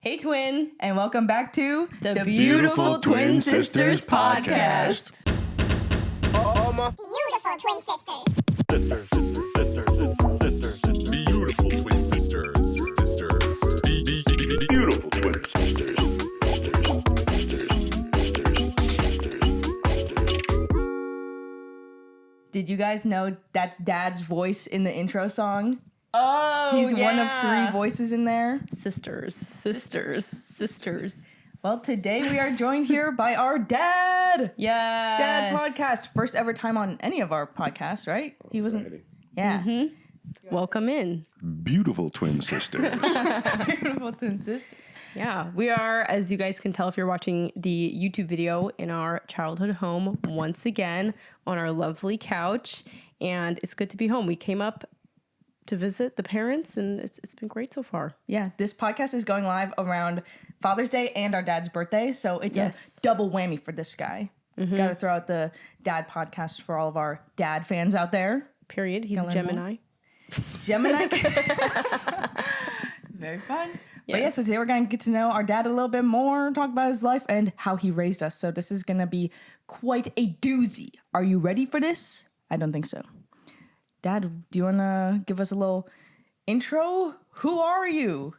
Hey, twin. And welcome back to The Beautiful Twin Sisters podcast. All my beautiful twin sisters. Beautiful twin sisters. Beautiful twin sisters. Did you guys know that's Dad's voice in the intro song? Oh, He's one of three voices in there. Sisters. Well, today we are joined here by our dad. Yeah. Dad podcast. First ever time on any of our podcasts, right? He wasn't. Yeah. Mm-hmm. Welcome in. Beautiful twin sisters. Beautiful twin sister. Yeah, we are, as you guys can tell if you're watching the YouTube video, in our childhood home once again on our lovely couch. And it's good to be home. We came up to visit the parents, and it's been great so far. Yeah, this podcast is going live around Father's Day and our dad's birthday, so it's a double whammy for this guy. Mm-hmm. Got to throw out the dad podcast for all of our dad fans out there. Period. He's a Gemini. Gemini. Very fun. Yeah. But yeah, so today we're going to get to know our dad a little bit more, talk about his life and how he raised us. So this is going to be quite a doozy. Are you ready for this? I don't think so. Dad, do you want to give us a little intro? Who are you?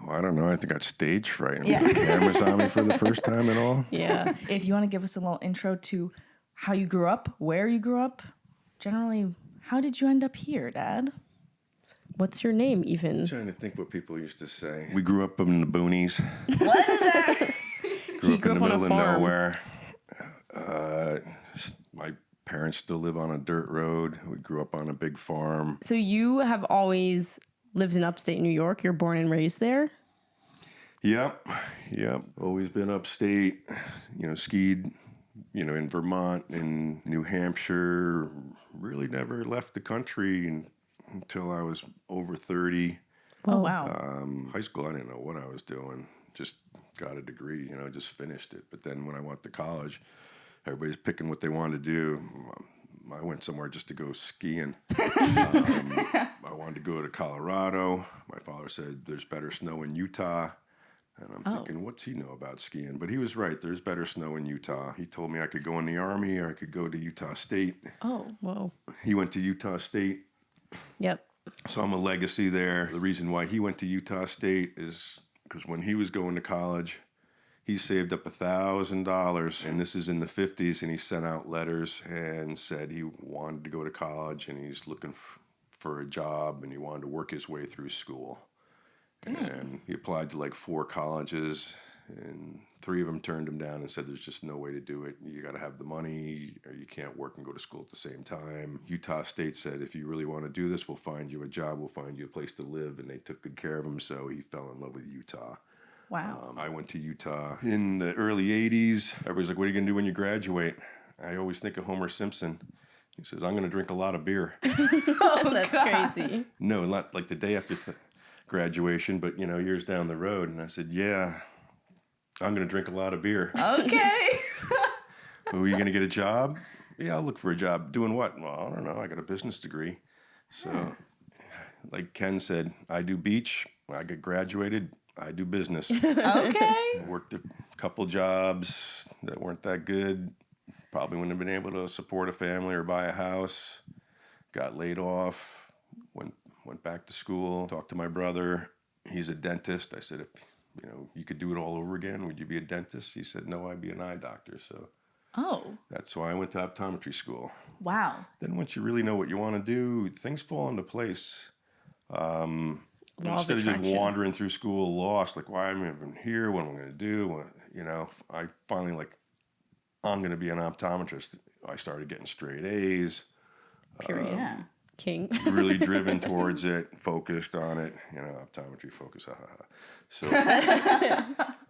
Oh, I don't know. I think I got stage fright. Yeah. The cameras on me for the first time and all. Yeah. If you want to give us a little intro to how you grew up, where you grew up, generally, how did you end up here, Dad? What's your name, even? I'm trying to think what people used to say. We grew up in the boonies. What is that? Grew up in the on a middle of farm. nowhere. My parents still live on a dirt road. We grew up on a big farm. So you have always lived in upstate New York. You're born and raised there? Yep. Always been upstate. Skied, in Vermont and New Hampshire. Really never left the country until I was over 30. Oh, wow. High school, I didn't know what I was doing. Just got a degree, just finished it. But then when I went to college, everybody's picking what they wanted to do. I went somewhere just to go skiing. I wanted to go to Colorado. My father said there's better snow in Utah. And I'm thinking, what's he know about skiing? But he was right. There's better snow in Utah. He told me I could go in the Army or I could go to Utah State. Oh, whoa. He went to Utah State. Yep. So I'm a legacy there. The reason why he went to Utah State is because when he was going to college, he saved up $1,000, and this is in the 50s, and he sent out letters and said he wanted to go to college, and he's looking for a job, and he wanted to work his way through school. And he applied to like 4 colleges, and 3 of them turned him down and said there's just no way to do it. You got to have the money, or you can't work and go to school at the same time. Utah State said, if you really want to do this, we'll find you a job, we'll find you a place to live, and they took good care of him, so he fell in love with Utah. Wow. I went to Utah in the early 80s. Everybody's like, what are you going to do when you graduate? I always think of Homer Simpson. He says, I'm going to drink a lot of beer. That's crazy. No, not like the day after graduation, but, years down the road. And I said, yeah, I'm going to drink a lot of beer. Okay. Well, are you going to get a job? Yeah, I'll look for a job. Doing what? Well, I don't know. I got a business degree. So like Ken said, I do beach. When I get graduated, I do business. Okay. Worked a couple jobs that weren't that good. Probably wouldn't have been able to support a family or buy a house. Got laid off. Went back to school. Talked to my brother. He's a dentist. I said, if you could do it all over again, would you be a dentist? He said, no, I'd be an eye doctor. So that's why I went to optometry school. Wow. Then once you really know what you want to do, things fall into place. Instead of just wandering through school lost, like, why am I even here? What am I going to do? I finally, I'm going to be an optometrist. I started getting straight A's. Period. Yeah. King. Really driven towards it, focused on it. Optometry focus. So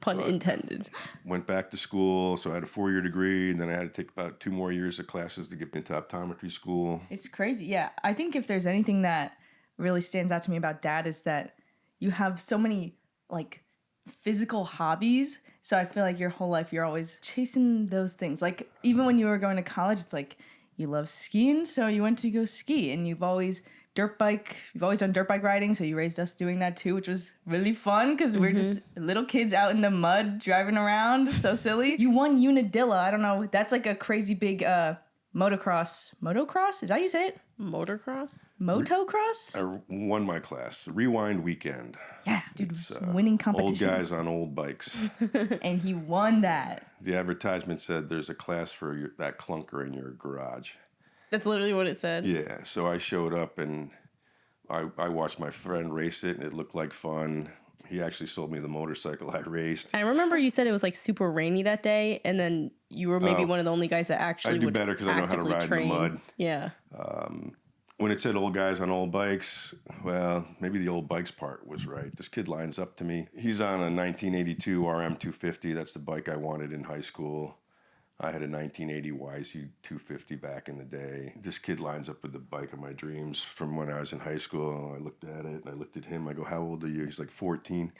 Pun intended. went back to school. So I had a 4-year degree, and then I had to take about 2 more years of classes to get into optometry school. It's crazy. Yeah. I think if there's anything that really stands out to me about Dad is that you have so many physical hobbies. So I feel like your whole life you're always chasing those things. Like even when you were going to college, it's like you love skiing, so you went to go ski, and you've always dirt bike. You've always done dirt bike riding, so you raised us doing that too, which was really fun because we're just little kids out in the mud driving around. So silly. You won Unadilla. I don't know. That's like a crazy big motocross. Motocross? Is that how you say it? Motocross? Motocross? I won my class. Rewind weekend. Yes, dude. It's winning competition. Old guys on old bikes. And he won that. The advertisement said there's a class for that clunker in your garage. That's literally what it said. Yeah, so I showed up and I watched my friend race it, and it looked like fun. He actually sold me the motorcycle I raced. I remember you said it was like super rainy that day, and then you were maybe one of the only guys that actually I do would better because I know how to ride train. in the mud. Yeah. When it said old guys on old bikes, well, maybe the old bikes part was right. This kid lines up to me. He's on a 1982 RM250. That's the bike I wanted in high school. I had a 1980 YC 250 back in the day. This kid lines up with the bike of my dreams from when I was in high school. I looked at it and I looked at him. I go, how old are you? He's like 14.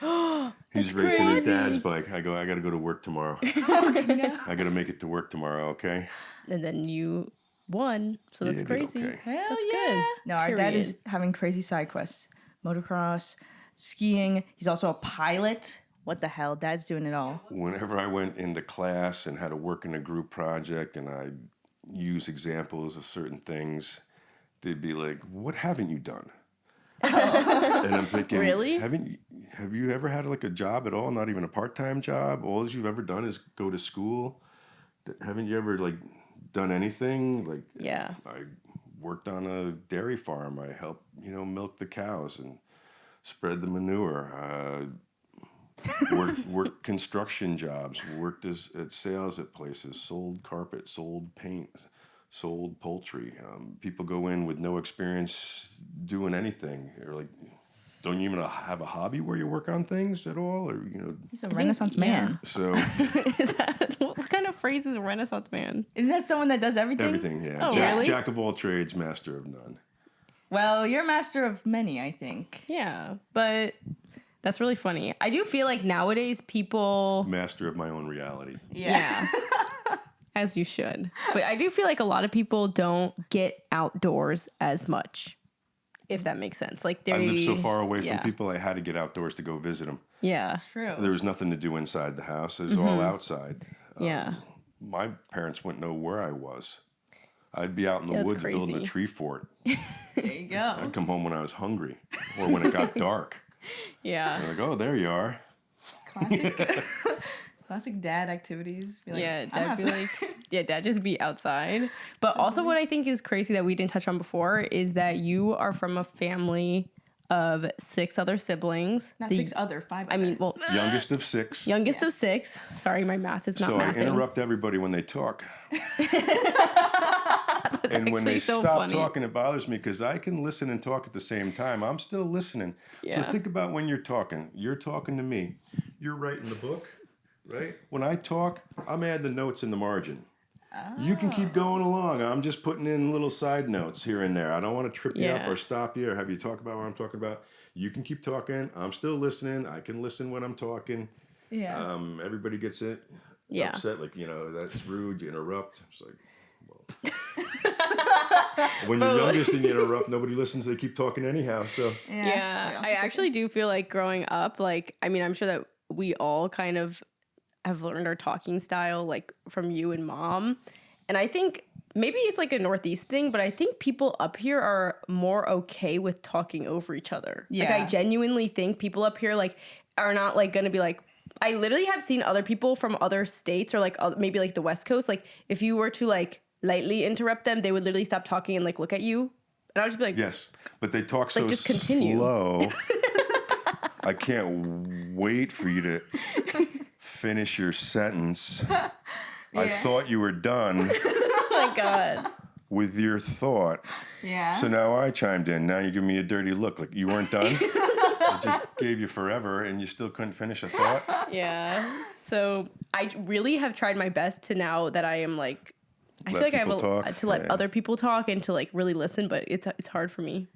He's racing his dad's bike. I go, I got to go to work tomorrow. I got to make it to work tomorrow, okay? And then you won, so that's Yeah, I did crazy. okay. Hell That's yeah. good. No, our dad Period. is having crazy side quests. Motocross, skiing. He's also a pilot. What the hell? Dad's doing it all. Whenever I went into class and had to work in a group project and I'd use examples of certain things, they'd be like, what haven't you done? And I'm thinking, Really? Have you ever had like a job at all? Not even a part-time job? All you've ever done is go to school? Haven't you ever like done anything? Like, Yeah. I worked on a dairy farm. I helped, milk the cows and spread the manure. Worked construction jobs, worked at sales at places, sold carpet, sold paint, sold poultry. People go in with no experience doing anything. They're like, don't you even have a hobby where you work on things at all? Or, He's a Renaissance man. so Is that what kind of phrase is a Renaissance man? Isn't that someone that does everything? everything, yeah. Oh, Jack, really? Jack of all trades, master of none. Well, you're master of many, I think. Yeah, but that's really funny. I do feel like nowadays people, Master of my own reality. yeah, as you should. But I do feel like a lot of people don't get outdoors as much, if that makes sense. Like I lived so far away from yeah. people, I had to get outdoors to go visit them. Yeah, True. There was nothing to do inside the house. It was all outside. yeah. My parents wouldn't know where I was. I'd be out in the That's woods building a crazy. tree fort. There you go. I'd come home when I was hungry or when it got dark. Yeah. They're like, oh, there you are. Classic. Classic dad activities. Be like, Yeah, I'm dad be outside. like, yeah, dad just be outside. But also, what I think is crazy that we didn't touch on before is that you are from a family of 6 other siblings. Not The- 6 other, 5 I mean, well, Youngest of 6. youngest of 6. Sorry, my math is not So I mathing. interrupt everybody when they talk. And when actually they so stop funny. talking, it bothers me because I can listen and talk at the same time. I'm still listening. Yeah. So think about when you're talking. You're talking to me. You're writing the book, right? When I talk, I'm adding the notes in the margin. You can keep going along. I'm just putting in little side notes here and there. I don't want to trip you up Yeah. or stop you or have you talk about what I'm talking about. You can keep talking. I'm still listening. I can listen when I'm talking. Yeah. Everybody gets it Yeah. upset, like, that's rude, you interrupt. It's like, when you're youngest and you interrupt, nobody listens, they keep talking anyhow. So Yeah, I actually do feel like growing up, like, I mean, I'm sure that we all kind of have learned our talking style, like, from you and mom. And I think maybe it's like a Northeast thing, but I think people up here are more okay with talking over each other. Like, I Yeah. genuinely think people up here, like, are not, like, gonna be like, I literally have seen other people from other states or, like, maybe, like, the West Coast, like, if you were to, like, lightly interrupt them, they would literally stop talking and, like, look at you. And I would just be like, yes, but they talk so just continue. slow. I can't wait for you to finish your sentence. I thought you were done oh my God. with your thought. Yeah. So now I chimed in. Now you give me a dirty look, like you weren't done. I just gave you forever and you still couldn't finish a thought. Yeah. So I really have tried my best to now that I am like, I feel like I have people talk. to let Yeah. other people talk and to like really listen, but it's hard for me.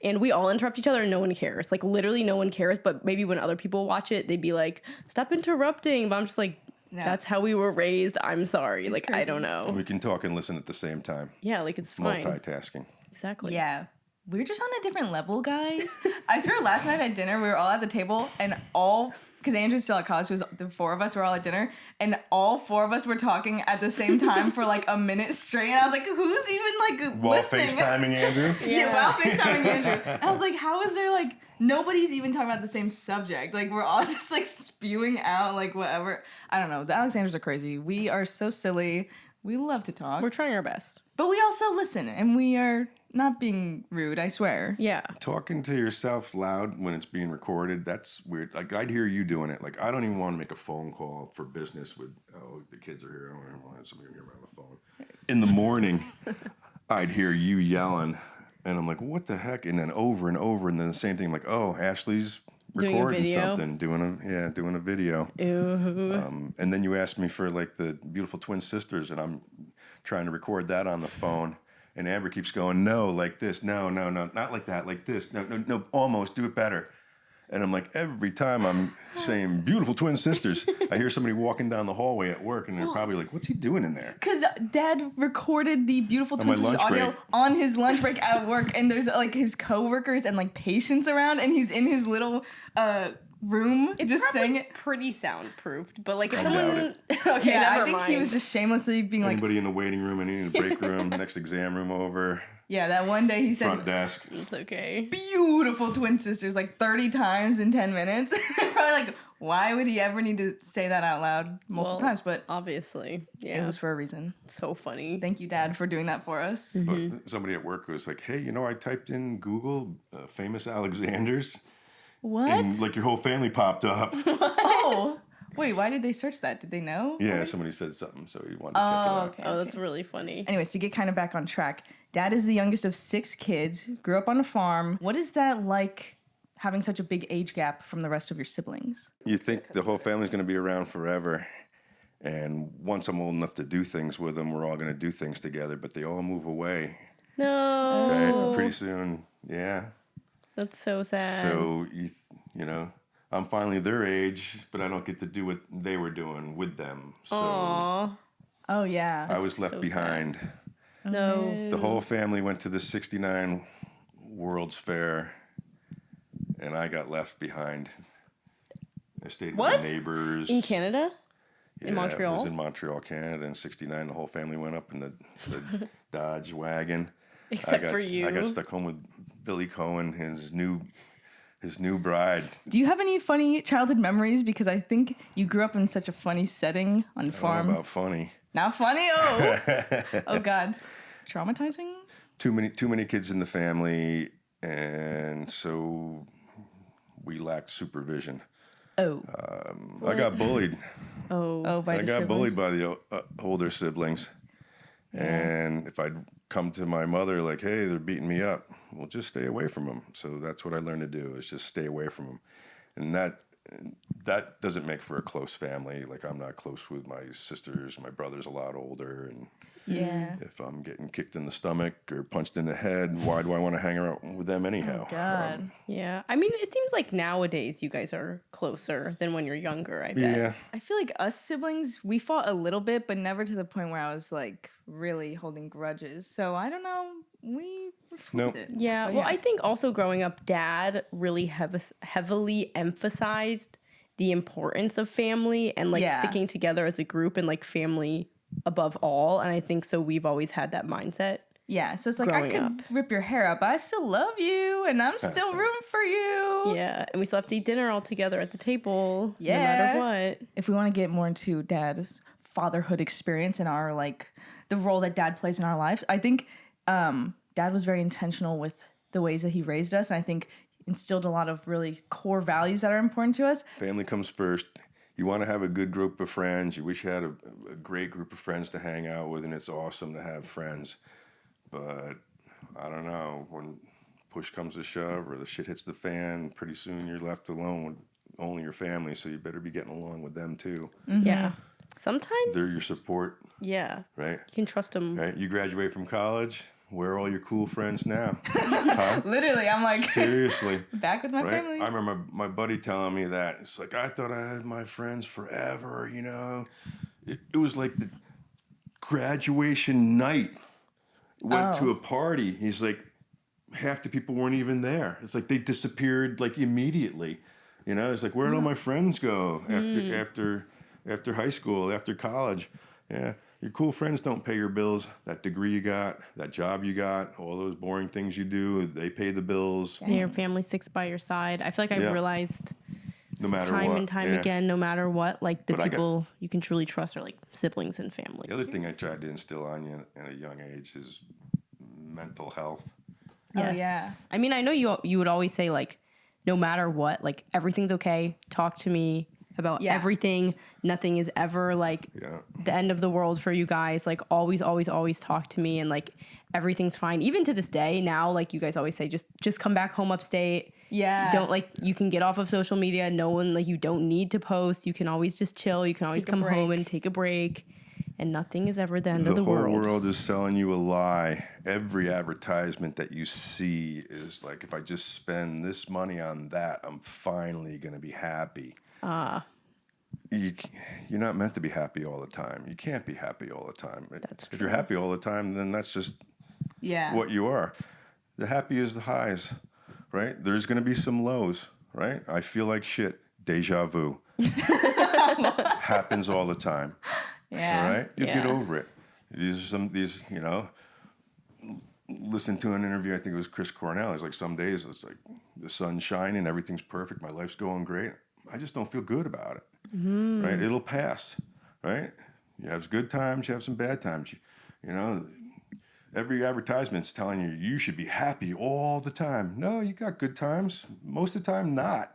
And we all interrupt each other and no one cares. Like literally no one cares, but maybe when other people watch it, they'd be like, stop interrupting. But I'm just like, No. that's how we were raised. I'm sorry. Like, I crazy. don't know. We can talk and listen at the same time. Yeah, like it's fine. Multitasking. Exactly. Yeah. we're just on a different level, guys. I swear last night at dinner, we were all at the table and because Andrew's still at college, so the four of us were all at dinner, and all four of us were talking at the same time for like a minute straight. And I was like, who's even like While listening? FaceTiming Andrew? Yeah, while FaceTiming Andrew. And I was like, how is there like, nobody's even talking about the same subject? Like, we're all just like spewing out like whatever. I don't know. The Alexanders are crazy. We are so silly. We love to talk. We're trying our best. But we also listen, and we are not being rude, I swear. Yeah. Talking to yourself loud when it's being recorded, that's weird. Like, I'd hear you doing it. Like, I don't even want to make a phone call for business with, the kids are here. I don't want to have somebody here on the phone. In the morning, I'd hear you yelling, and I'm like, what the heck? And then over and over, and then the same thing. I'm like, oh, Ashley's recording something, doing a video. Ooh. And then you asked me for, like, the Beautiful Twin Sisters, and I'm trying to record that on the phone. And Amber keeps going, no, like this, no, not like that, like this, no, almost, do it better. And I'm like, every time I'm saying Beautiful Twin Sisters, I hear somebody walking down the hallway at work, and they're probably like, what's he doing in there? Because Dad recorded the Beautiful Twin Sisters audio break. on his lunch break at work, and there's like his coworkers and like patients around, and he's in his little room just saying it. Pretty soundproofed, but like if I someone, doubt okay, Yeah, never I think mind. he was just shamelessly being like, Anybody in the waiting room, any in the break room, next exam room over, yeah, that one day he said front desk. It's okay. Beautiful Twin Sisters like 30 times in 10 minutes. Probably like, why would he ever need to say that out loud multiple times? But Obviously, yeah, it was for a reason. so funny. Thank you, Dad, for doing that for us. But somebody at work was like, hey, I typed in Google famous Alexanders, What? and like your whole family popped up. Oh, wait, why did they search that? Did they know? Yeah, somebody said something, so he wanted to check it out. Okay. Oh, that's really funny. Anyways, to get kind of back on track, Dad is the youngest of 6 kids, grew up on a farm. What is that like having such a big age gap from the rest of your siblings? You think the whole family's going to be around forever, and once I'm old enough to do things with them, we're all going to do things together, but they all move away, No, right? Pretty soon, yeah. that's so sad. So, I'm finally their age, but I don't get to do what they were doing with them. So Aw, Oh, yeah. I was left so behind. no. The whole family went to the 69 World's Fair, and I got left behind. I stayed with What? my neighbors. In Canada? Yeah, In Montreal? It was in Montreal, Canada. In 69, the whole family went up in the Dodge wagon. Except for you. I got stuck home with Billy Cohen, his new bride. Do you have any funny childhood memories? Because I think you grew up in such a funny setting on the I don't farm. know about funny. Not funny? Oh. Oh, God. Traumatizing? Too many kids in the family, and so we lacked supervision. Oh. I got bullied. Oh, By I the got siblings? bullied by the older siblings. And if I'd come to my mother like, hey, they're beating me up, well, just stay away from them. So that's what I learned to do, is just stay away from them. And that doesn't make for a close family. Like, I'm not close with my sisters. My brother's a lot older. And Yeah. if I'm getting kicked in the stomach or punched in the head, why do I want to hang around with them anyhow? God. yeah. I mean, it seems like nowadays you guys are closer than when you're younger, I bet. Yeah. I feel like us siblings, we fought a little bit, but never to the point where I was like really holding grudges. So I don't know. We Nope. it. Yeah, But well, I think also growing up, Dad really heavily emphasized the importance of family and like Yeah. sticking together as a group and like family above all. And I think so we've always had that mindset. Yeah, so it's like I Growing could up. rip your hair up, but I still love you, and I'm still rooting for you. Yeah, and we still have to eat dinner all together at the table, no Yeah. matter what. If we want to get more into Dad's fatherhood experience and our like the role that Dad plays in our lives, I think Dad was very intentional with the ways that he raised us, and I think instilled a lot of really core values that are important to us. Family comes first. You want to have a good group of friends. You wish you had a great group of friends to hang out with, and it's awesome to have friends. But I don't know, when push comes to shove or the shit hits the fan, pretty soon you're left alone with only your family, so you better be getting along with them too. Yeah. Sometimes They're your support, yeah, right? you can trust them. Right? You graduate from college, where are all your cool friends now? Huh? Literally, I'm like Seriously. back with my Right? family. I remember my buddy telling me that. It's like, I thought I had my friends forever, you know? It was like the graduation night. Went to a party. He's like, half the people weren't even there. It's like they disappeared like immediately. You know, it's like, where'd all my friends go after high school, after college? Yeah, your cool friends don't pay your bills. That degree you got, that job you got, all those boring things you do, they pay the bills. And your family sticks by your side. I feel like I realized no matter time what. and time again, no matter what, like the But people you can truly trust are like siblings and family. The other thing I tried to instill on you at a young age is mental health. Yes. Oh, yeah. I mean, I know you would always say like, no matter what, like everything's okay. Talk to me about everything. Nothing is ever like the end of the world for you guys. Like always, always, always talk to me, and like everything's fine. Even to this day now, like you guys always say, just come back home upstate. Yeah. Don't like, you can get off of social media. No one, like, you don't need to post. You can always just chill. You can always come home and take a break. And nothing is ever the end of the world. The whole world is selling you a lie. Every advertisement that you see is like, if I just spend this money on that, I'm finally going to be happy. You're not meant to be happy all the time. You can't be happy all the time. If you're happy all the time, then that's just what you are. The happy is the highs, right? There's going to be some lows, right? I feel like shit. Deja vu. Happens all the time. Yeah. All right? You get over it. These, you know, listen to an interview, I think it was Chris Cornell. He's like, some days it's like the sun's shining, everything's perfect, my life's going great. I just don't feel good about it. Right? It'll pass. Right? You have good times, you have some bad times. You know, every advertisement's telling you you should be happy all the time. No, you got good times. Most of the time, not.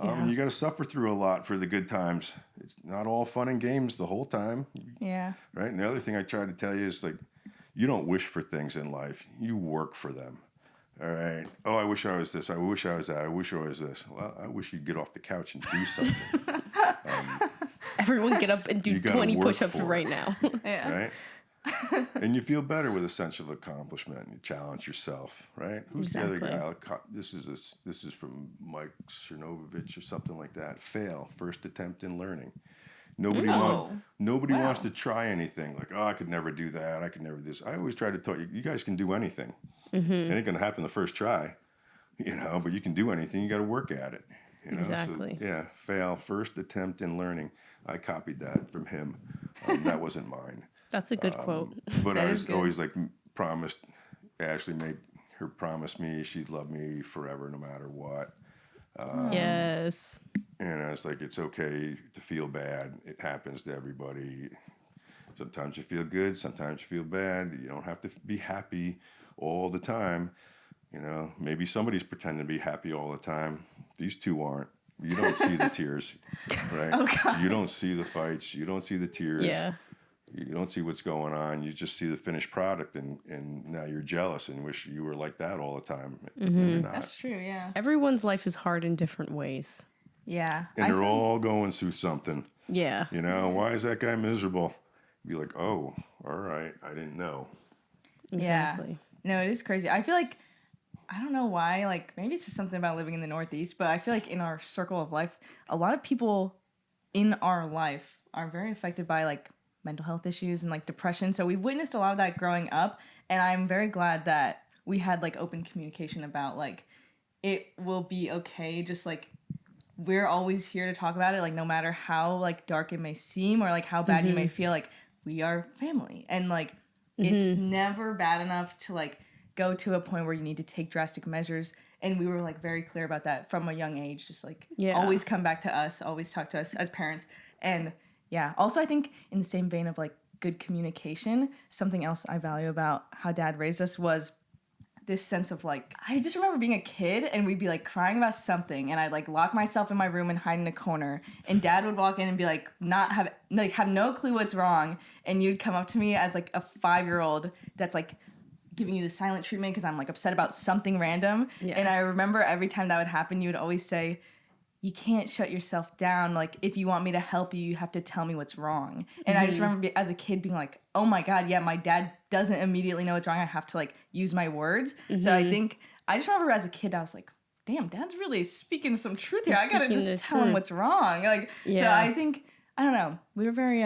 You got to suffer through a lot for the good times. It's not all fun and games the whole time. Yeah. Right? And the other thing I try to tell you is like, you don't wish for things in life. You work for them. All right. Oh, I wish I was this. I wish I was that. I wish I was this. Well, I wish you'd get off the couch and do something. Everyone get up and do 20 push-ups right now. Right? And you feel better with a sense of accomplishment. You challenge yourself, right? Who's the other guy? This is from Mike Cernovich or something like that. Fail, first attempt in learning. Nobody wants to try anything. Like, oh, I could never do that. I could never do this. I always try to tell you, you guys can do anything. It ain't going to happen the first try, you know, but you can do anything. You got to work at it. You know? Exactly. So, yeah, fail, first attempt in learning. I copied that from him. That wasn't mine. That's a good quote. But I was always like promised, Ashley made her promise me she'd love me forever no matter what. Yes. And I was like, it's okay to feel bad. It happens to everybody. Sometimes you feel good, sometimes you feel bad. You don't have to be happy all the time. You know, maybe somebody's pretending to be happy all the time. These two aren't. You don't see the tears, right? Oh, God. You don't see the fights. You don't see the tears. Yeah. You don't see what's going on. You just see the finished product, and now you're jealous and wish you were like that all the time. And you're not. That's true, yeah. Everyone's life is hard in different ways. Yeah. And they're all going through something. Yeah. You know, why is that guy miserable? Be like, oh, all right, I didn't know. Exactly. Yeah. No, it is crazy. I feel like, I don't know why, like maybe it's just something about living in the Northeast, but I feel like in our circle of life, a lot of people in our life are very affected by like mental health issues and like depression. So we've witnessed a lot of that growing up, and I'm very glad that we had like open communication about like it will be okay. Just like we're always here to talk about it, like no matter how like dark it may seem or like how bad you may feel, like we are family, and like it's never bad enough to like go to a point where you need to take drastic measures. And we were like very clear about that from a young age, just like always come back to us, always talk to us as parents. And yeah, also I think in the same vein of like good communication, something else I value about how Dad raised us was this sense of like, I just remember being a kid and we'd be like crying about something, and I'd like lock myself in my room and hide in a corner, and Dad would walk in and be like have no clue what's wrong, and you'd come up to me as like a 5-year-old that's like giving you the silent treatment because I'm like upset about something random. And I remember every time that would happen, you would always say, you can't shut yourself down. Like, if you want me to help you, you have to tell me what's wrong. And I just remember as a kid being like, oh my God, yeah, my dad doesn't immediately know what's wrong. I have to like use my words. So I just remember as a kid, I was like, damn, Dad's really speaking some truth here. I gotta just tell him what's wrong. Like, so I think, I don't know, we were very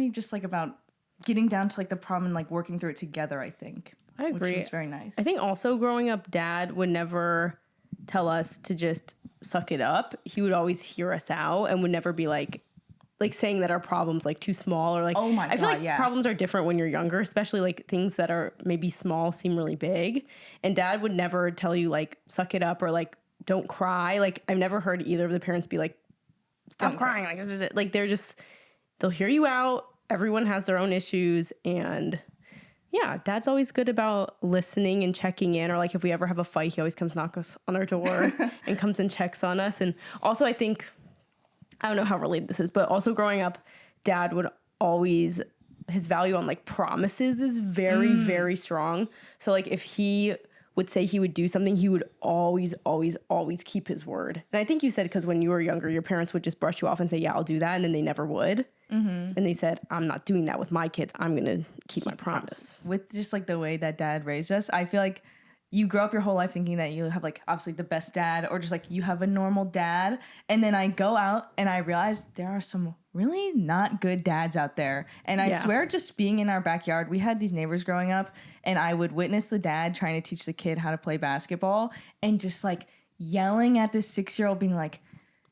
just like about getting down to like the problem and like working through it together, I think. I agree. Which was very nice. I think also growing up, Dad would never tell us to just suck it up. He would always hear us out and would never be like saying that our problem's like too small or like. Oh my I feel God, like yeah. problems are different when you're younger, especially like things that are maybe small seem really big. And Dad would never tell you like suck it up or like don't cry. Like I've never heard either of the parents be like stop crying. Like they'll hear you out. Everyone has their own issues and. Yeah, Dad's always good about listening and checking in. Or like if we ever have a fight, he always comes knock us on our door and comes and checks on us. And also I think, I don't know how related this is, but also growing up, Dad would always, his value on like promises is very, very strong. So like if he would say he would do something, he would always, always, always keep his word. And I think you said because when you were younger, your parents would just brush you off and say, yeah, I'll do that. And then they never would. Mm-hmm. And they said, I'm not doing that with my kids. I'm going to keep my promise. With just like the way that Dad raised us, I feel like you grow up your whole life thinking that you have like obviously the best dad or just like you have a normal dad. And then I go out and I realize there are some really not good dads out there. And I swear just being in our backyard, we had these neighbors growing up and I would witness the dad trying to teach the kid how to play basketball and just like yelling at this 6-year-old being like,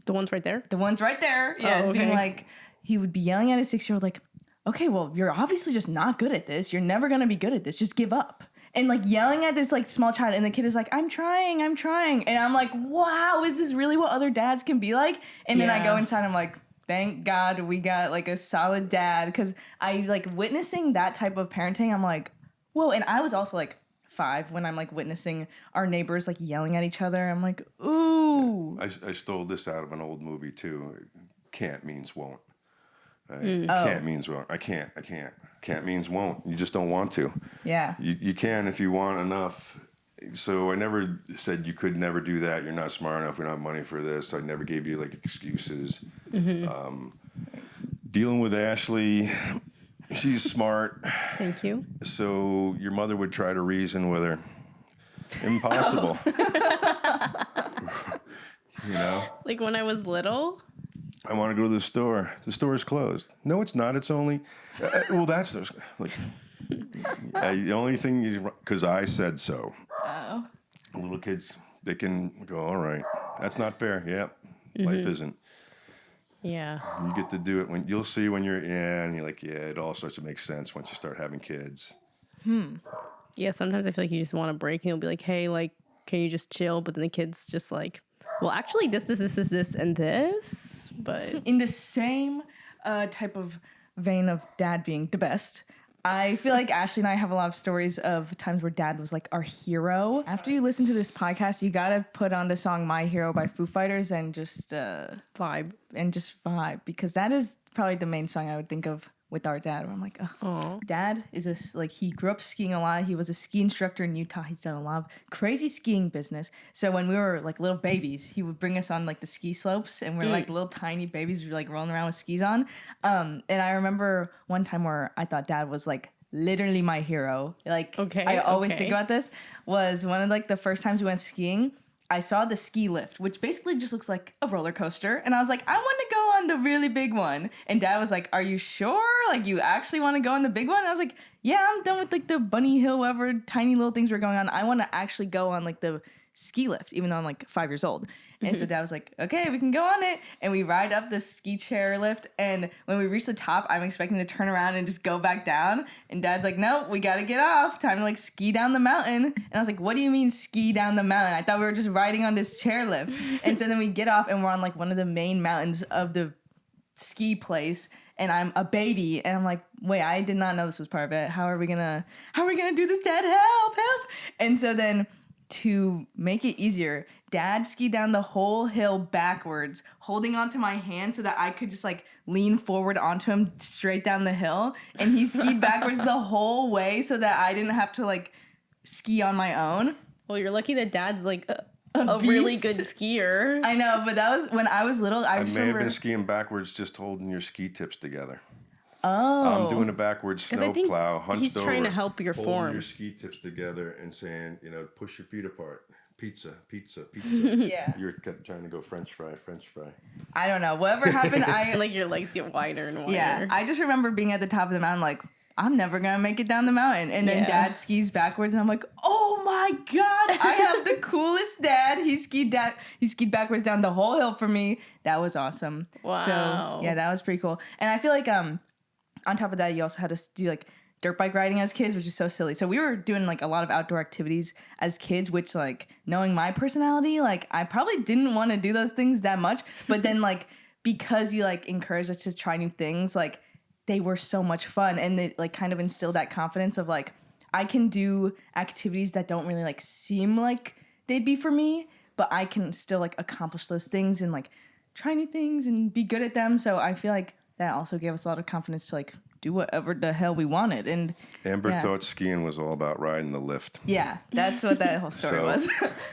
The one's right there? the one's right there. Yeah, Oh, okay. being like, he would be yelling at his 6-year-old like, okay, well, you're obviously just not good at this. You're never going to be good at this. Just give up. And like yelling at this like small child and the kid is like, I'm trying. And I'm like, wow, is this really what other dads can be like? And then I go inside and I'm like, thank God we got like a solid dad. Cause I like witnessing that type of parenting. I'm like, whoa. And I was also like 5 when I'm like witnessing our neighbors like yelling at each other. I'm like, ooh. I stole this out of an old movie too. Can't means won't. Can't means won't. I can't. Can't means won't. You just don't want to. Yeah. You can if you want enough. So I never said you could never do that. You're not smart enough. We don't have money for this. I never gave you like excuses. Dealing with Ashley, she's smart. Thank you. So your mother would try to reason with her. Impossible. You know? Like when I was little? I want to go to the store. The store is closed. No, it's not. It's only... well, that's... like the only thing you... Because I said so. Oh. Little kids, they can go, all right. That's not fair. Yep. Life isn't. Yeah. You get to do it when... You'll see when you're... Yeah, and you're like, yeah, it all starts to make sense once you start having kids. Yeah, sometimes I feel like you just want a break and you'll be like, hey, like, can you just chill? But then the kid's just like, well, actually, this, and this. But In the same type of vein of dad being the best, I feel like Ashley and I have a lot of stories of times where dad was like our hero. After you listen to this podcast, you gotta put on the song My Hero by Foo Fighters and just vibe. because that is probably the main song I would think of with our dad, where I'm like, oh, Aw. Dad is like, he grew up skiing a lot. He was a ski instructor in Utah. He's done a lot of crazy skiing business. So when we were like little babies, he would bring us on like the ski slopes and we're like little tiny babies. We were like rolling around with skis on. And I remember one time where I thought Dad was like literally my hero. Like, I always think about this, was one of like the first times we went skiing. I saw the ski lift, which basically just looks like a roller coaster. And I was like, I want to go on the really big one. And Dad was like, are you sure? Like, you actually want to go on the big one? And I was like, yeah, I'm done with like the bunny hill, whatever tiny little things were going on. I want to actually go on like the ski lift, even though I'm like 5 years old. And so Dad was like, okay, we can go on it. And we ride up the ski chair lift. And when we reach the top, I'm expecting to turn around and just go back down. And Dad's like, no, we got to get off. Time to like ski down the mountain. And I was like, what do you mean ski down the mountain? I thought we were just riding on this chair lift. And so then we get off and we're on like one of the main mountains of the ski place. And I'm a baby. And I'm like, wait, I did not know this was part of it. How are we gonna do this, Dad? Help. And so then to make it easier, Dad skied down the whole hill backwards, holding onto my hand so that I could just like lean forward onto him straight down the hill. And he skied backwards the whole way so that I didn't have to like ski on my own. Well, you're lucky that Dad's like a really good skier. I know, but that was when I was little. I just may remember have been skiing backwards, just holding your ski tips together. Oh. I'm doing a backwards snow plow, hunched he's over. trying to help your holding form. your ski tips together and saying, push your feet apart. Pizza. Yeah. You're kept trying to go French fry. I don't know. Whatever happened, I like your legs get wider and wider. Yeah, I just remember being at the top of the mountain like, I'm never gonna make it down the mountain. And then Yeah. dad skis backwards, and I'm like, oh my god, I have the coolest dad. He skied backwards down the whole hill for me. That was awesome. Wow. So yeah, that was pretty cool. And I feel like on top of that, you also had to do like dirt bike riding as kids, which is so silly. So we were doing like a lot of outdoor activities as kids, which like knowing my personality, like I probably didn't want to do those things that much. But then like because you like encouraged us to try new things, like they were so much fun, and they like kind of instilled that confidence of like I can do activities that don't really like seem like they'd be for me, but I can still like accomplish those things and like try new things and be good at them. So I feel like that also gave us a lot of confidence to like do whatever the hell we wanted. And Amber thought skiing was all about riding the lift. yeah, that's what that whole story was.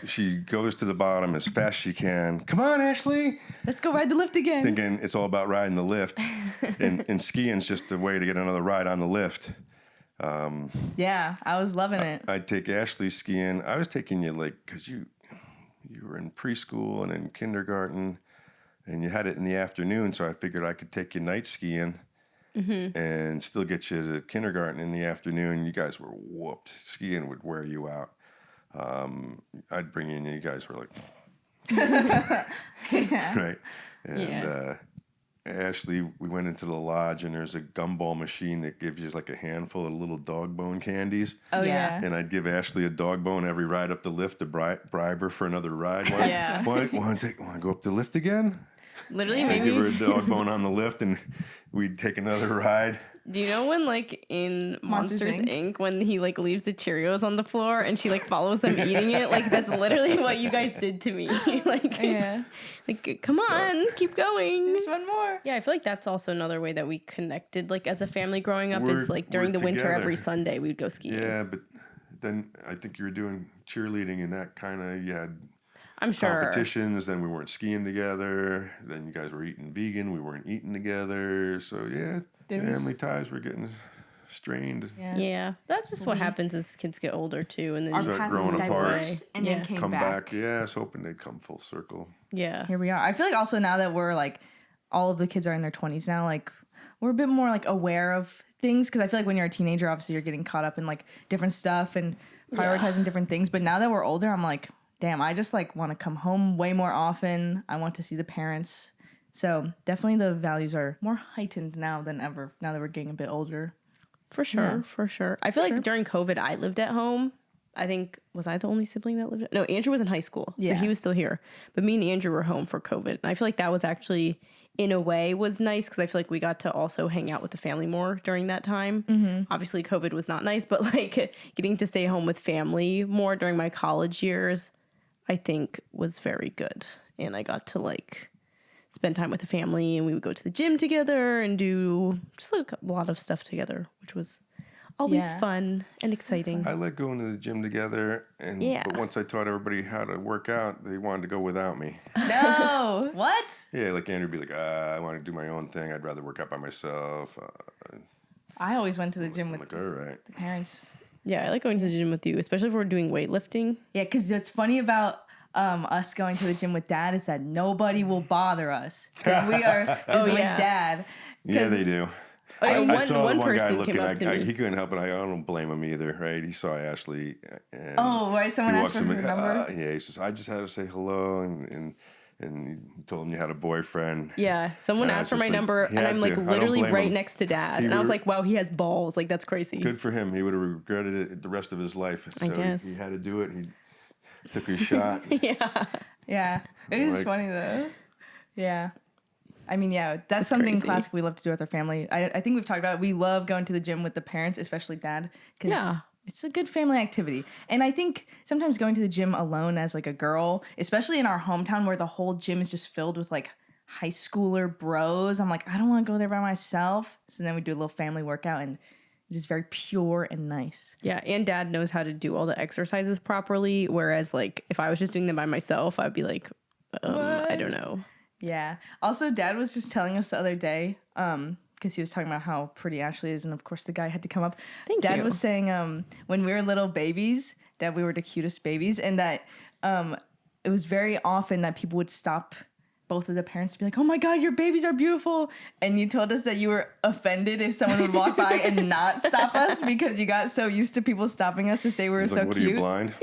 She goes to the bottom as fast as she can. Come on, Ashley. Let's go ride the lift again. Thinking it's all about riding the lift. and skiing's just a way to get another ride on the lift. Yeah, I was loving it. I'd take Ashley skiing. I was taking you like, because you were in preschool and in kindergarten, and you had it in the afternoon, so I figured I could take you night skiing. And still get you to kindergarten in the afternoon. You guys were whooped. Skiing would wear you out. I'd bring you in, and you guys were like, right? And Ashley, we went into the lodge, and there's a gumball machine that gives you like a handful of little dog bone candies. Oh yeah. And I'd give Ashley a dog bone every ride up the lift to bribe her for another ride. Yeah. Want to go up the lift again? Literally, I'd give her maybe. a dog bone on the lift, and we'd take another ride. Do you know when, like, in Monsters, Monsters Inc., Inc., when he, like, leaves the Cheerios on the floor and she, like, follows them eating it? Like, that's literally what you guys did to me. Like, Yeah. like, come on, keep going. Just one more. Yeah, I feel like that's also another way that we connected, like, as a family growing up is, like, during we're the winter together. every Sunday we would go skiing. Yeah, but then I think you were doing cheerleading, and that kind of, you had I'm sure. competitions. Then we weren't skiing together. Then you guys were eating vegan. We weren't eating together. So yeah, family ties were getting strained. Yeah, that's just what happens as kids get older, too. And then Our Start paths growing apart. diverged and Yeah. then came Come back. back. Yeah, I was hoping they'd come full circle. yeah. Here we are. I feel like also now that we're like all of the kids are in their 20s now, like we're a bit more like aware of things, because I feel like when you're a teenager, obviously you're getting caught up in like different stuff and prioritizing different things. But now that we're older, I'm like, damn, I just like want to come home way more often. I want to see the parents. So definitely the values are more heightened now than ever, now that we're getting a bit older. For sure, Yeah. for sure. I feel like during COVID, I lived at home. I think, was I the only sibling that lived at? No, Andrew was in high school, so Yeah. he was still here. But me and Andrew were home for COVID. And I feel like that was actually, in a way, was nice, because I feel like we got to also hang out with the family more during that time. Obviously, COVID was not nice, but like getting to stay home with family more during my college years, I think was very good. And I got to like spend time with the family, and we would go to the gym together and do just like a lot of stuff together, which was always Yeah. fun and exciting. I like going to the gym together, and Yeah. but once I taught everybody how to work out, they wanted to go without me. No. What? Yeah, like Andrew would be like, I want to do my own thing. I'd rather work out by myself. I always went to the gym I'm with like, all right. the parents. Yeah, I like going to the gym with you, especially if we're doing weightlifting. Yeah, because what's funny about us going to the gym with dad is that nobody will bother us, because we are with yeah. dad. Yeah, they do. I mean, I one saw the one guy person looking. came up to me. He couldn't help it. I don't blame him either. Right? He saw Ashley. And Oh, right. Someone he asked walks for up her and, number. yeah, he says, I just had to say hello, and he told him you had a boyfriend. Yeah, someone Yeah, asked it's for my just like, number, he and had I'm like to. I don't literally blame right him. next to dad, He and I was would've- like, wow, he has balls. Like, that's crazy. Good for him. He would have regretted it the rest of his life. So guess. he had to do it. He took his shot. Yeah. Yeah, it is Like- funny though. Yeah. I mean, yeah, that's something crazy. classic we love to do with our family. I think we've talked about it. We love going to the gym with the parents, especially dad, because Yeah. it's a good family activity. And I think sometimes going to the gym alone as like a girl, especially in our hometown where the whole gym is just filled with like high schooler bros, I'm like, I don't want to go there by myself. So then we do a little family workout, and it is very pure and nice. Yeah, and dad knows how to do all the exercises properly, whereas, like, if I was just doing them by myself, I'd be like, I don't know. Yeah. Also, dad was just telling us the other day, because he was talking about how pretty Ashley is, and of course the guy had to come up. Thank Dad you. was saying when we were little babies, that we were the cutest babies, and that it was very often that people would stop both of the parents to be like, oh my God, your babies are beautiful. And you told us that you were offended if someone would walk by and not stop us because you got so used to people stopping us to say we were so what cute. Are you blind?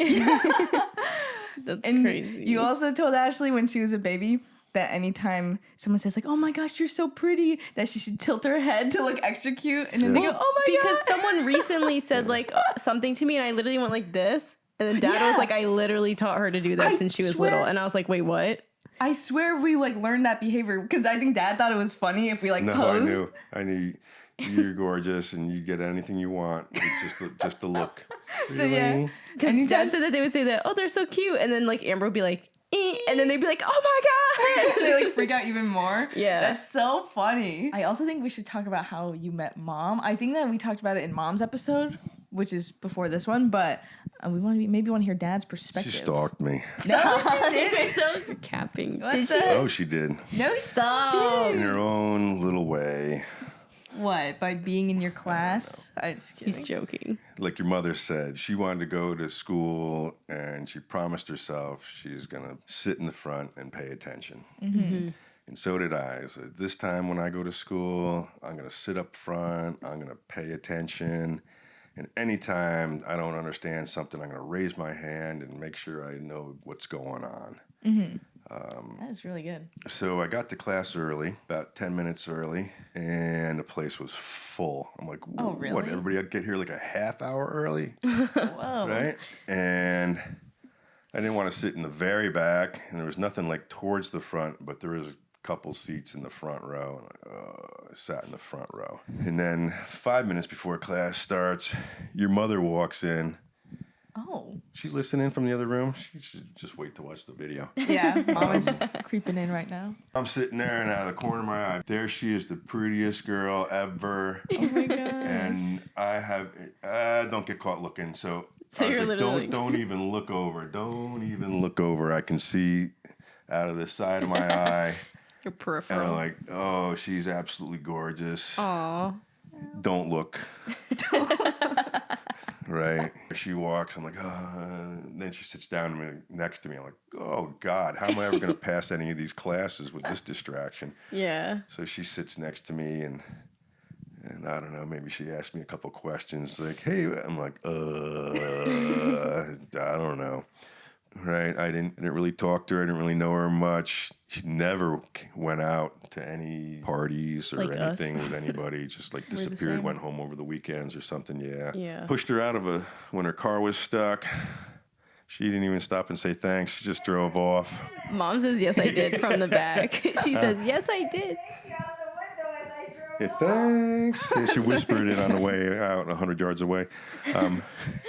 That's And crazy. you also told Ashley when she was a baby that anytime someone says like, oh my gosh, you're so pretty, that she should tilt her head to look extra cute. And then they go, oh my because God. someone recently said like something to me and I literally went like this. And then Dad was like, I literally taught her to do that since she was little. And I was like, wait, what? I swear we like learned that behavior because I think Dad thought it was funny if we like No, pose. I knew you're gorgeous and you get anything you want. It's just the look. So yeah. And Dad said that they would say that, oh, they're so cute. And then like Amber would be like, and then they'd be like, oh my God. And they like freak out even more. Yeah. That's so funny. I also think we should talk about how you met Mom. I think that we talked about it in Mom's episode, which is before this one, but we want to maybe want to hear Dad's perspective. She stalked me. No, she didn't. You're capping. What Did the- she? Oh, she did. No, Stop. In her own little way. What? By being in your class? I'm just kidding. He's joking. Like your mother said, she wanted to go to school and she promised herself she's going to sit in the front and pay attention. Mm-hmm. And so did I. So this time when I go to school, I'm going to sit up front, I'm going to pay attention. And anytime I don't understand something, I'm going to raise my hand and make sure I know what's going on. Mm-hmm. That is really good. So I got to class early, about 10 minutes early, and the place was full. I'm like, Oh, really? What, everybody had to get here like a half hour early? Whoa. Right? And I didn't want to sit in the very back, and there was nothing like towards the front, but there was a couple seats in the front row. And I sat in the front row. And then 5 minutes before class starts, your mother walks in. Oh. She's listening from the other room. She should just wait to watch the video. Yeah, Mom is creeping in right now. I'm sitting there, and out of the corner of my eye, there she is, the prettiest girl ever. Oh my God. And don't get caught looking. So I was you're like, literally don't even look over. Don't even look over. I can see out of the side of my eye. Your And peripheral. I'm like, oh, she's absolutely gorgeous. Aw. Don't look. Right. She walks. I'm like, oh. Then she sits down next to me. I'm like, oh, God, how am I ever going to pass any of these classes with this distraction? Yeah. So she sits next to me, and I don't know, maybe she asked me a couple questions like, hey, I'm like, I don't know. Right? I didn't really talk to her. I didn't really know her much. She never went out to any parties or Like anything us. with anybody. Just like the disappeared, same. went home over the weekends or something. Yeah. Yeah. Pushed her out of when her car was stuck. She didn't even stop and say thanks. She just drove off. Mom says, yes, I did from the back. She says, yes, I did. Yeah, thanks. Yeah, she whispered it on the way out, 100 yards away.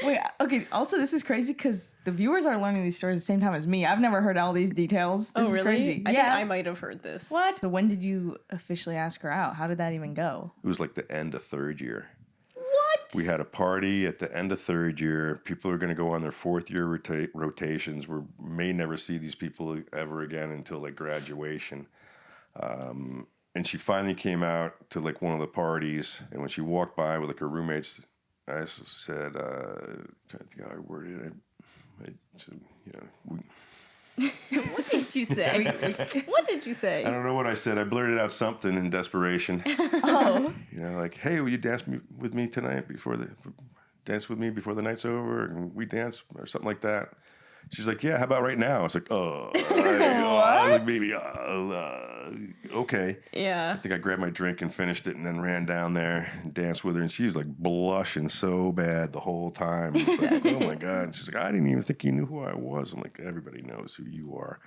Wait, okay. Also, this is crazy because the viewers are learning these stories at the same time as me. I've never heard all these details. This Oh, really? is crazy. I yeah. think I might have heard this. What? So when did you officially ask her out? How did that even go? It was like the end of third year. What? We had a party at the end of third year. People are going to go on their fourth year rotations. We may never see these people ever again until like graduation. And she finally came out to like one of the parties. And when she walked by with like her roommates, I said, trying to think how I worded it. I said, What did you say? What did you say? I don't know what I said. I blurted out something in desperation. Oh. Like, hey, will you dance with me tonight dance with me before the night's over and we dance or something like that? She's like, yeah, how about right now? It's like, I was like, baby, okay. Yeah. I think I grabbed my drink and finished it and then ran down there and danced with her. And she's like blushing so bad the whole time. It's like, oh my God. And she's like, I didn't even think you knew who I was. I'm like, everybody knows who you are.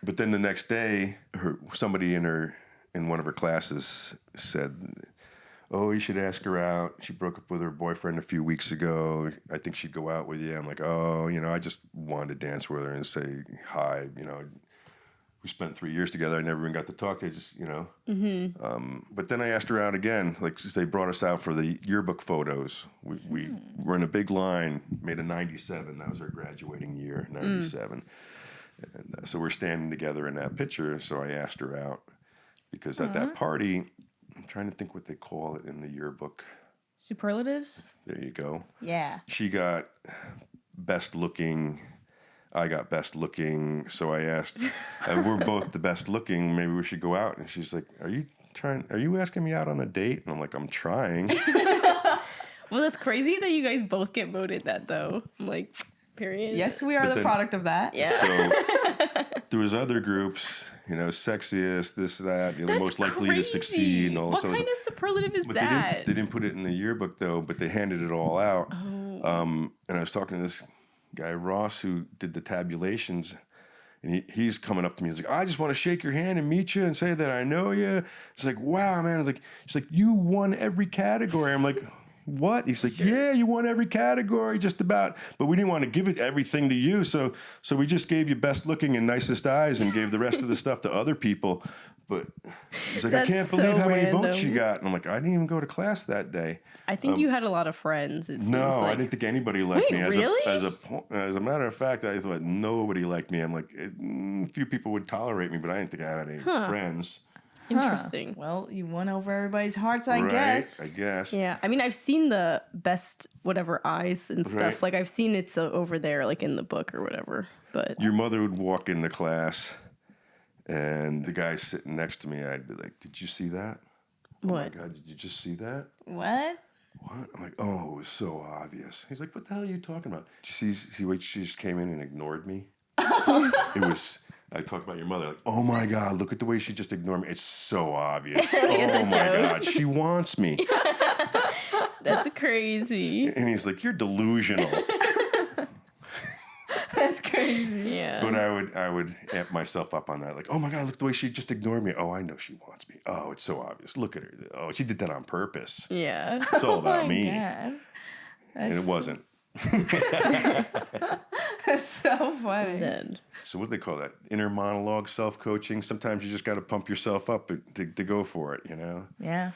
But then the next day, somebody in one of her classes said, oh, you should ask her out. She broke up with her boyfriend a few weeks ago. I think she'd go out with you. I'm like, oh, I just wanted to dance with her and say hi. We spent 3 years together. I never even got to talk to her, just. But then I asked her out again. Like, they brought us out for the yearbook photos. We were in a big line, made a 97. That was our graduating year, 97. And so we're standing together in that picture. So I asked her out because at that party, I'm trying to think what they call it in the yearbook. Superlatives? There you go. Yeah. She got best looking I got best looking. So I asked, we're both the best looking. Maybe we should go out. And she's like, are you asking me out on a date? And I'm like, I'm trying. Well, that's crazy that you guys both get voted that, though. I'm like, period. Yes, we are the product of that. Yeah. So there was other groups, sexiest, this, that, the most likely to succeed. And all what this. kind of superlative is But that? they didn't put it in the yearbook, though, but they handed it all out. And I was talking to this guy, Ross, who did the tabulations. And he's coming up to me. He's like, I just want to shake your hand and meet you and say that I know you. He's like, wow, man. He's like, you won every category. I'm like, what? He's like, yeah, you won every category just about. But we didn't want to give it everything to you. So we just gave you best looking and nicest eyes and gave the rest of the stuff to other people. But he's like, I can't believe how many votes you got. And I'm like, I didn't even go to class that day. I think you had a lot of friends. No, I didn't think anybody liked me. Really? As a matter of fact, I thought nobody liked me. I'm like, a few people would tolerate me, but I didn't think I had any friends. Interesting. Well, you won over everybody's hearts, I Right, guess. I guess. Yeah, I mean, I've seen the best whatever eyes and stuff. Right. Like I've seen it's over there, like in the book or whatever. But Your mother would walk into class, and the guy sitting next to me, I'd be like, "Did you see that? what? Oh my God, did you just see that? What? What?" I'm like, "Oh, it was so obvious." He's like, "What the hell are you talking about? Did you see what she just came in and ignored me?" It was. I talked about your mother. Like, oh my God, look at the way she just ignored me. It's so obvious. Oh my God, she wants me. That's crazy. And he's like, "You're delusional." That's crazy. Yeah. But I would amp myself up on that. Like, oh my God, look the way she just ignored me. Oh, I know she wants me. Oh, it's so obvious. Look at her. Oh, she did that on purpose. Yeah. It's all about me. God. And it wasn't. That's so funny. Dead. So what do they call that? Inner monologue, self-coaching. Sometimes you just got to pump yourself up to go for it, Yeah.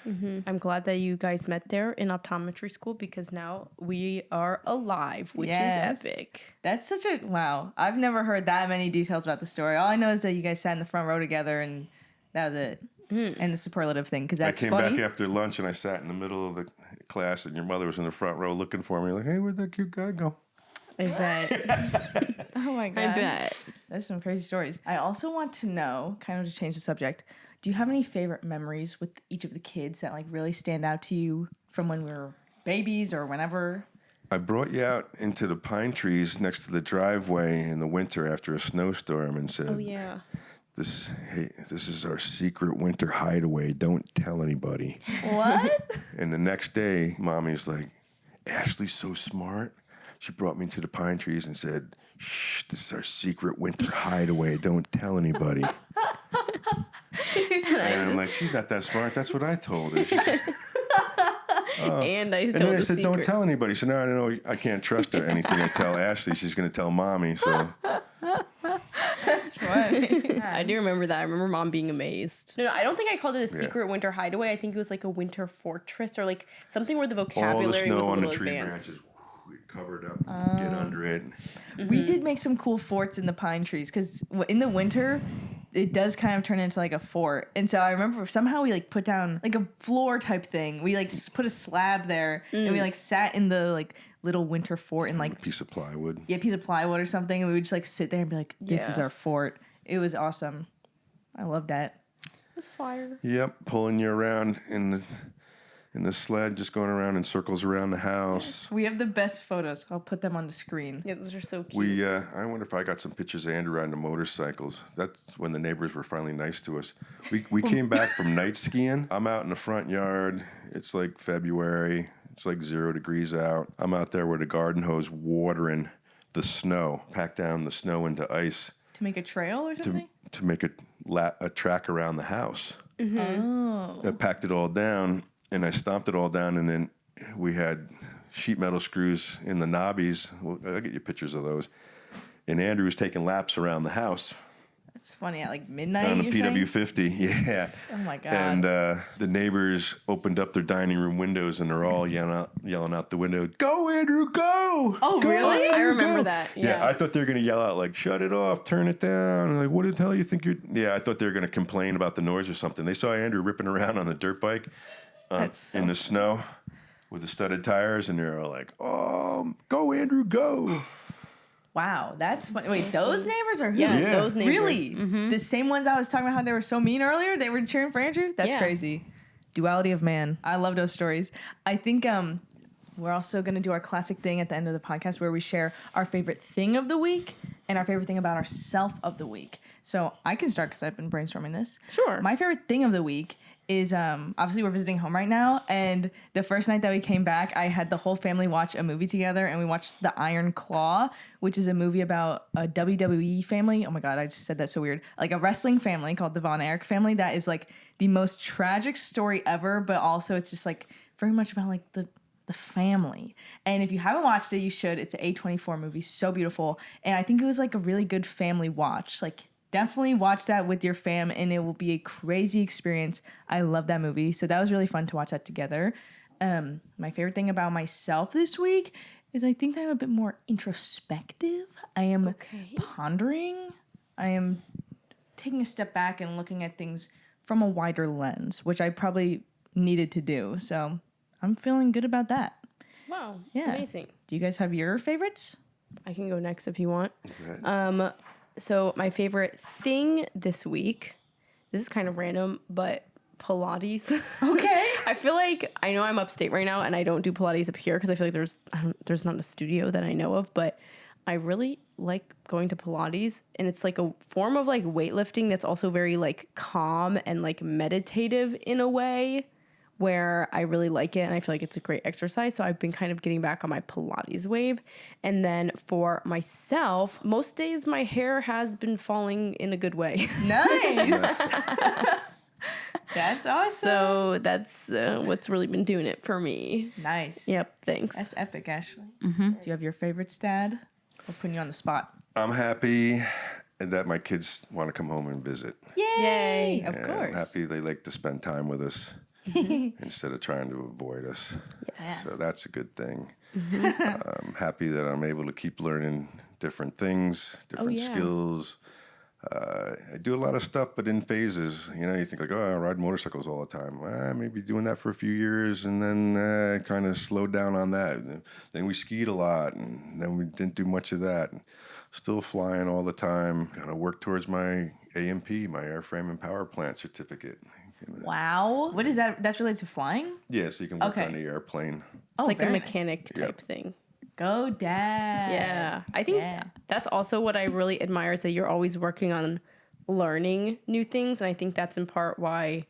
I'm glad that you guys met there in optometry school because now we are alive, which Yes. is epic. That's such a wow. I've never heard that many details about the story. All I know is that you guys sat in the front row together and that was it. And the superlative thing, because that's I came funny. back after lunch and I sat in the middle of the class and your mother was in the front row looking for me. Like, hey, where'd that cute guy go? I bet. Oh my God. I bet. There's some crazy stories. I also want to know, kind of to change the subject, do you have any favorite memories with each of the kids that like really stand out to you from when we were babies or whenever? I brought you out into the pine trees next to the driveway in the winter after a snowstorm and said, Oh, yeah. This is our secret winter hideaway. Don't tell anybody. What? And the next day, Mommy's like, Ashley's so smart. She brought me to the pine trees and said, shh, this is our secret winter hideaway. Don't tell anybody. And I'm like, she's not that smart. That's what I told her. And I And told then I a said, secret. don't tell anybody. So now I know I can't trust her. Anything I tell Ashley, she's going to tell Mommy. So That's funny. I do remember that. I remember Mom being amazed. No, I don't think I called it a secret winter hideaway. I think it was like a winter fortress or like something where the all the vocabulary was snow a on the little tree advanced. branches, we covered up, get under it. We did make some cool forts in the pine trees because in the winter, it does kind of turn into like a fort. And so I remember somehow we like put down like a floor type thing. We like put a slab there and we like sat in the like little winter fort and like A piece of plywood. a piece of plywood or something. And we would just like sit there and be like, this is Yeah. our fort. It was awesome. I loved that. It was fire. Yep, pulling you around in the sled, just going around in circles around the house. We have the best photos. I'll put them on the screen. Yeah, those are so cute. We, I wonder if I got some pictures of Andrew riding the motorcycles. That's when the neighbors were finally nice to us. We came back from night skiing. I'm out in the front yard. It's like February. It's like 0 degrees out. I'm out there with a garden hose watering the snow, pack down the snow into ice To make a trail or something? to make a track around the house. Oh. I packed it all down and I stomped it all down, and then we had sheet metal screws in the knobbies. Well, I'll get you pictures of those. And Andrew was taking laps around the house That's funny. At like midnight, on the you're saying? PW50. Yeah. Oh my God. And the neighbors opened up their dining room windows, and they're all yelling out the window, "Go, Andrew, go!" Oh, Go, really? Andrew, I remember go." that. Yeah, Yeah. I thought they were going to yell out, like, "Shut it off, turn it down." And like, what the hell you think you're... Yeah, I thought they were going to complain about the noise or something. They saw Andrew ripping around on the dirt bike That's so in the snow with the studded tires, and they're all like, "Oh, go, Andrew, go!" Wow, that's funny. Wait, those neighbors are who? Yeah, those neighbors. Really? The same ones I was talking about how they were so mean earlier? They were cheering for Andrew? That's crazy. Duality of man. I love those stories. I think we're also going to do our classic thing at the end of the podcast where we share our favorite thing of the week and our favorite thing about ourself of the week. So I can start because I've been brainstorming this. Sure. My favorite thing of the week is obviously we're visiting home right now, and the first night that we came back, I had the whole family watch a movie together, and we watched The Iron Claw, which is a movie about a WWE family. Oh my god, I just said that so weird. Like a wrestling family called the Von Erich family that is like the most tragic story ever, but also it's just like very much about like the family. And if you haven't watched it, you should. It's an A24 movie, so beautiful, and I think it was like a really good family watch. Like definitely watch that with your fam and it will be a crazy experience. I love that movie. So that was really fun to watch that together. My favorite thing about myself this week is I think that I'm a bit more introspective. I am pondering. I am taking a step back and looking at things from a wider lens, which I probably needed to do. So I'm feeling good about that. Wow. Yeah. Amazing. Do you guys have your favorites? I can go next if you want. Okay. So my favorite thing this week, this is kind of random, but Pilates. Okay. I feel like I know I'm upstate right now and I don't do Pilates up here because I feel like there's not a studio that I know of, but I really like going to Pilates and it's like a form of like weightlifting that's also very like calm and like meditative in a way where I really like it and I feel like it's a great exercise. So I've been kind of getting back on my Pilates wave. And then for myself, most days my hair has been falling in a good way. Nice. That's awesome. So that's what's really been doing it for me. Nice. Yep, thanks. That's epic, Ashley. Do you have your favorites, Dad? We're putting you on the spot. I'm happy that my kids want to come home and visit. Yay! Of And course. I'm happy they like to spend time with us instead of trying to avoid us. Yes. So that's a good thing. I'm happy that I'm able to keep learning different things, different skills. I do a lot of stuff, but in phases. You know, you think like, oh, I ride motorcycles all the time. Maybe doing that for a few years and then kind of slowed down on that. Then we skied a lot and then we didn't do much of that. Still flying all the time. Kind of work towards my AMP, my airframe and power plant certificate. Wow. What is that? That's related to flying? Yeah, so you can work on the airplane. It's like a very nice. mechanic type thing. Go, Dad. Yeah. I think that's also what I really admire is that you're always working on learning new things. And I think that's in part why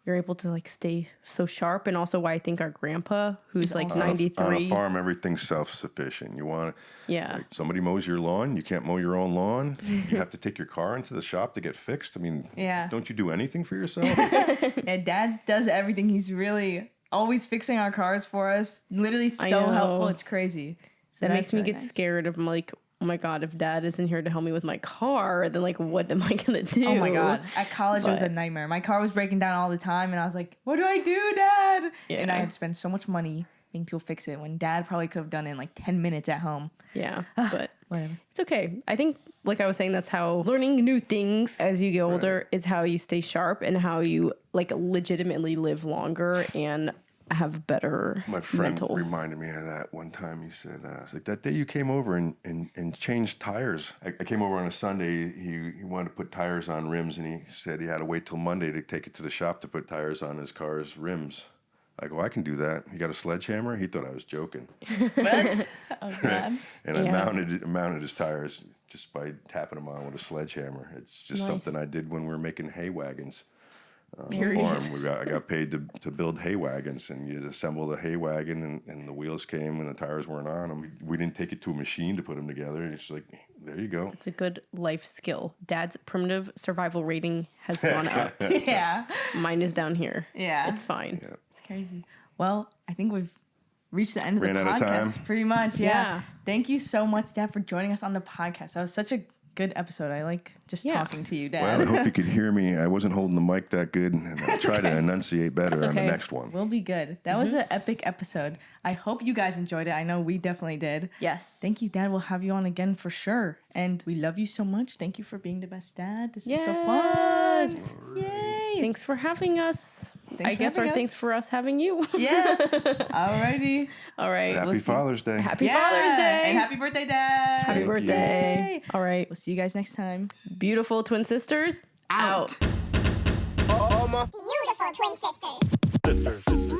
you're able to like stay so sharp and also why I think our grandpa, who's like 93. On a farm, everything's self-sufficient. You want like somebody mows your lawn, you can't mow your own lawn. You have to take your car into the shop to get fixed. I mean, don't you do anything for yourself? Yeah, Dad does everything. He's really always fixing our cars for us. Literally so helpful. It's crazy. So that makes me get scared of like, oh my God, if Dad isn't here to help me with my car, then like, what am I going to do? Oh my God. At college, it was a nightmare. My car was breaking down all the time. And I was like, what do I do, Dad? Yeah. And I had to spend so much money making people fix it when Dad probably could have done it in like 10 minutes at home. Yeah, but whatever. It's okay. I think, like I was saying, that's how learning new things as you get older is how you stay sharp and how you like legitimately live longer and have better My friend mental. reminded me of that one time. He said, it's like that day you came over and changed tires. I came over on a Sunday. He wanted to put tires on rims, and he said he had to wait till Monday to take it to the shop to put tires on his car's rims. I go, I can do that. He got a sledgehammer. He thought I was joking. What? Oh, God. And I mounted his tires just by tapping them on with a sledgehammer. It's just something I did when we were making hay wagons. On the farm, I got paid to build hay wagons, and you'd assemble the hay wagon, and the wheels came, and the tires weren't on them. We didn't take it to a machine to put them together. It's like, there you go. It's a good life skill. Dad's primitive survival rating has gone up. Yeah. Mine is down here. Yeah. It's fine. Yeah. It's crazy. Well, I think we've reached the end of Ran the out of podcast. time. Pretty much, yeah. Yeah. Thank you so much, Dad, for joining us on the podcast. That was such a good episode. I like just talking to you, Dad. Well, I hope you could hear me. I wasn't holding the mic that good, and I'll try to enunciate better on the next one. We'll be good. That was an epic episode. I hope you guys enjoyed it. I know we definitely did. Yes. Thank you, Dad. We'll have you on again for sure. And we love you so much. Thank you for being the best dad. This is so fun. Yay. Thanks for having us. I guess our thanks for us having you. Yeah. Alrighty. All right. Happy Father's Day. Happy Father's Day. And happy birthday, Dad. Happy Thank birthday. Yay. All right. We'll see you guys next time. Beautiful twin sisters out. Beautiful twin sisters. Sisters.